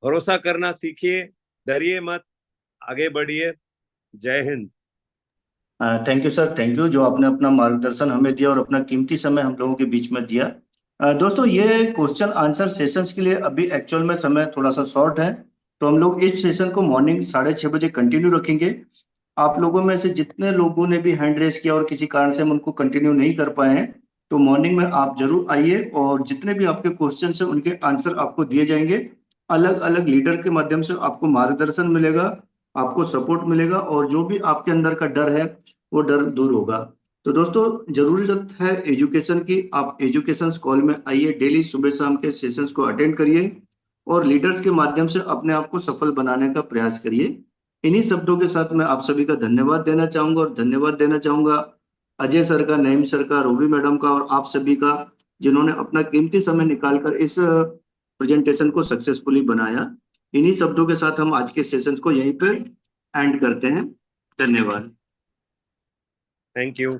Speaker 2: भरोसा करना सीखिए, डरिए मत, आगे बढ़िए। जय Hind.
Speaker 1: Thank you sir, thank you जो आपने अपना मार्गदर्शन हमें दिया और अपना कीमती समय हम लोगों के बीच में दिया। दोस्तों, ये क्वेश्चन आंसर सेशंस के लिए अभी एक्चुअल में समय थोड़ा सा शॉर्ट है, तो हम लोग इस सेशन को मॉर्निंग 6:30 बजे कंटिन्यू रखेंगे। आप लोगों में से जितने लोगों ने भी हैंड रेस किया और किसी कारण से हम उनको कंटिन्यू नहीं कर पाए हैं, तो मॉर्निंग में आप जरूर आइए और जितने भी आपके क्वेश्चन हैं उनके आंसर आपको दिए जाएंगे। अलग अलग लीडर के माध्यम से आपको मार्गदर्शन मिलेगा, आपको सपोर्ट मिलेगा और जो भी आपके अंदर का डर है वो डर दूर होगा। तो दोस्तों, जरूरत है एजुकेशन की। आप एजुकेशन कॉल में आइए, डेली सुबह शाम के सेशंस को अटेंड करिए और लीडर्स के माध्यम से अपने आप को सफल बनाने का प्रयास करिए। इन्हीं शब्दों के साथ मैं आप सभी का धन्यवाद देना चाहूंगा और धन्यवाद देना चाहूंगा अजय सर का, नईम सर का, रूबी मैडम का और आप सभी का, जिन्होंने अपना कीमती समय निकालकर इस प्रेजेंटेशन को सक्सेसफुली बनाया। इन्हीं शब्दों के साथ हम आज के सेशन को यहीं पे एंड करते हैं। धन्यवाद।
Speaker 2: Thank you.